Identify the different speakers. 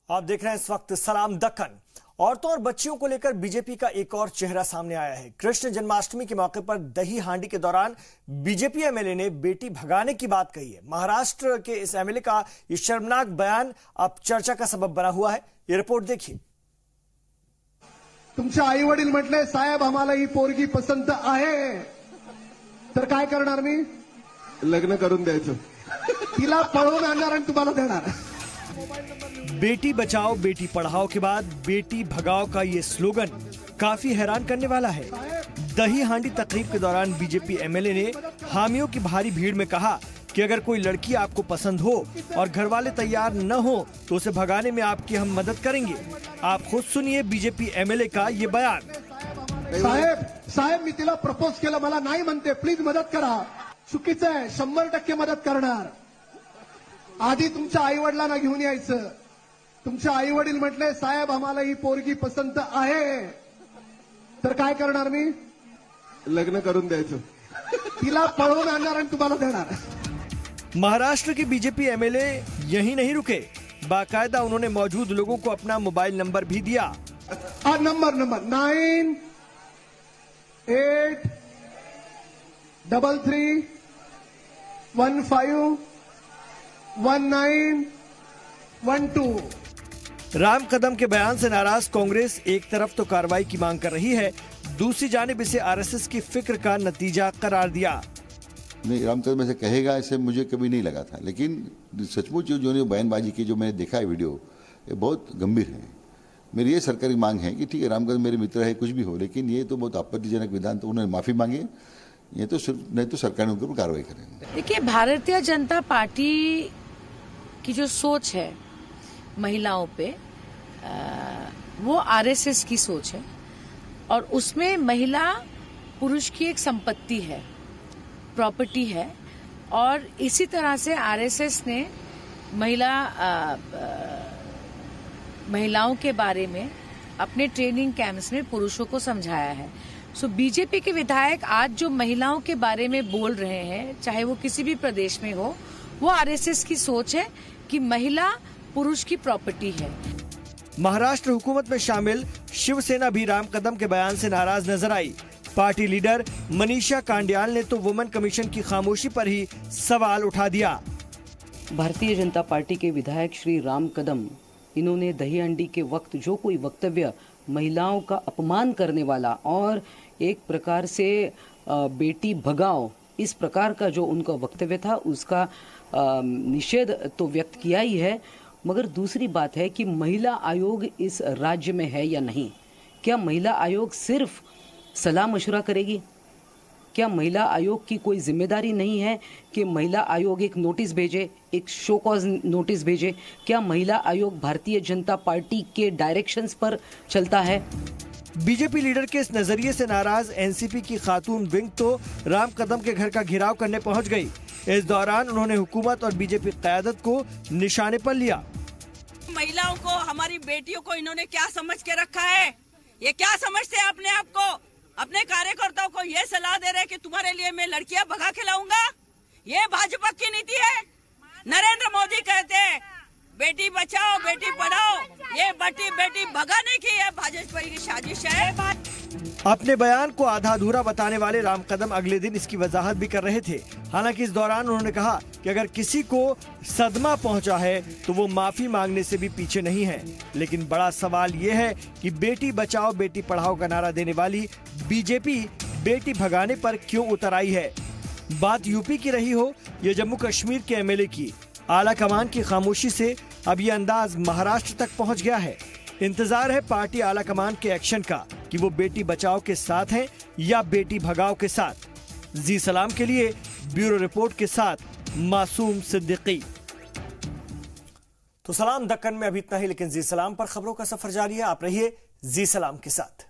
Speaker 1: आप देख रहे हैं इस वक्त सलाम दक्कन। औरतों और बच्चियों को लेकर बीजेपी का एक और चेहरा सामने आया है। कृष्ण जन्माष्टमी के मौके पर दही हांडी के दौरान बीजेपी एमएलए ने बेटी भगाने की बात कही है। महाराष्ट्र के इस एमएलए का ये शर्मनाक बयान अब चर्चा का सबब बना हुआ है। ये रिपोर्ट देखिए।
Speaker 2: तुमचे आई वडील म्हटले, साहेब आम्हाला ही पोरगी पसंत आहे, तर काय करणार मी? लग्न करून द्यायचं, तिला पळवून आणणार आणि तुम्हाला देणार।
Speaker 1: बेटी बचाओ बेटी पढ़ाओ के बाद बेटी भगाओ का ये स्लोगन काफी हैरान करने वाला है। दही हांडी तकरीब के दौरान बीजेपी एमएलए ने हामियों की भारी भीड़ में कहा कि अगर कोई लड़की आपको पसंद हो और घर वाले तैयार न हो तो उसे भगाने में आपकी हम मदद करेंगे। आप खुद सुनिए बीजेपी एमएलए का ये बयान।
Speaker 2: साहेब मी तिला प्रपोज केलं, मला नाही म्हणते, प्लीज मदत करा। चुकीचं आहे, 100% मदत करणार। आधी तुमच्या आई वडिलांना घेऊन यायचं। तुमचे आई वडील म्हटले, साहेब आम्हाला ही पोरगी पसंत आहे, तर काय करणार मी? लग्न करून द्यायचं, तिला पळवून आणणार आणि तुम्हाला देणार।
Speaker 1: महाराष्ट्र के बीजेपी एमएलए यहीं नहीं रुके, बाकायदा उन्होंने मौजूद लोगों को अपना मोबाइल नंबर भी दिया।
Speaker 2: नंबर 9833151912।
Speaker 1: राम कदम के बयान से नाराज कांग्रेस एक तरफ तो कार्रवाई की मांग कर रही है, दूसरी जानिब इसे आरएसएस की फिक्र का नतीजा करार दिया।
Speaker 3: नहीं, राम कदम ऐसे कहेगा ऐसे मुझे कभी नहीं लगा था, लेकिन सचमुच जो बयानबाजी की जो मैंने देखा है वीडियो, ये बहुत गंभीर है। मेरी ये सरकारी मांग है कि ठीक है, राम कदम मेरे मित्र है, कुछ भी हो, लेकिन ये तो बहुत आपत्तिजनक विधान, तो उन्होंने माफी मांगे, ये तो नहीं तो सरकार ने उनके ऊपर कार्रवाई करेंगे।
Speaker 4: देखिए, भारतीय जनता पार्टी की जो सोच है महिलाओं पे, वो आरएसएस की सोच है और उसमें महिला पुरुष की एक संपत्ति है, प्रॉपर्टी है, और इसी तरह से आरएसएस ने महिलाओं के बारे में अपने ट्रेनिंग कैंप्स में पुरुषों को समझाया है। सो बीजेपी के विधायक आज जो महिलाओं के बारे में बोल रहे हैं, चाहे वो किसी भी प्रदेश में हो, वो आरएसएस की सोच है कि महिला पुरुष की प्रॉपर्टी है।
Speaker 1: महाराष्ट्र हुकूमत में शामिल शिवसेना भी राम कदम के बयान से नाराज नजर आई। पार्टी लीडर मनीषा कांडियाल ने तो वुमेन कमीशन की खामोशी पर ही सवाल उठा दिया।
Speaker 5: भारतीय जनता पार्टी के विधायक श्री राम कदम, इन्होंने दही हांडी के वक्त जो कोई वक्तव्य महिलाओं का अपमान करने वाला और एक प्रकार से बेटी भगाओ, इस प्रकार का जो उनका वक्तव्य था, उसका निषेध तो व्यक्त किया ही है, मगर दूसरी बात है कि महिला आयोग इस राज्य में है या नहीं। क्या महिला आयोग सिर्फ सलाह मशवरा करेगी? क्या महिला आयोग की कोई जिम्मेदारी नहीं है कि महिला आयोग एक नोटिस भेजे, एक शो कॉज नोटिस भेजे? क्या महिला आयोग भारतीय जनता पार्टी के डायरेक्शंस पर चलता है?
Speaker 1: बीजेपी लीडर के इस नजरिए से नाराज एनसीपी की खातून विंग तो राम कदम के घर का घेराव करने पहुंच गई। इस दौरान उन्होंने हुकूमत और बीजेपी क़यादत को निशाने पर लिया।
Speaker 6: महिलाओं को, हमारी बेटियों को इन्होंने क्या समझ के रखा है? ये क्या समझते हैं अपने आप को? अपने कार्यकर्ताओं को ये सलाह दे रहे हैं कि तुम्हारे लिए मैं लड़कियां भगा के लाऊंगा? ये भाजपा की नीति है। नरेंद्र मोदी कहते हैं बेटी बचाओ बेटी पढ़ाओ, ये बेटी भगाने की है भाजपा की साजिश है।
Speaker 1: अपने बयान को आधा अधूरा बताने वाले राम कदम अगले दिन इसकी वजाहत भी कर रहे थे। हालांकि इस दौरान उन्होंने कहा कि अगर किसी को सदमा पहुंचा है तो वो माफी मांगने से भी पीछे नहीं है। लेकिन बड़ा सवाल ये है कि बेटी बचाओ बेटी पढ़ाओ का नारा देने वाली बीजेपी बेटी भगाने पर क्यों उतर आई है? बात यूपी की रही हो या जम्मू कश्मीर के एमएलए की, आला कमान की खामोशी से अब ये अंदाज महाराष्ट्र तक पहुंच गया है। इंतजार है पार्टी आला कमान के एक्शन का कि वो बेटी बचाओ के साथ हैं या बेटी भगाओ के साथ। जी सलाम के लिए ब्यूरो रिपोर्ट के साथ मासूम सिद्दीकी। तो सलाम दक्कन में अभी इतना ही, लेकिन जी सलाम पर खबरों का सफर जारी है। आप रहिए जी सलाम के साथ।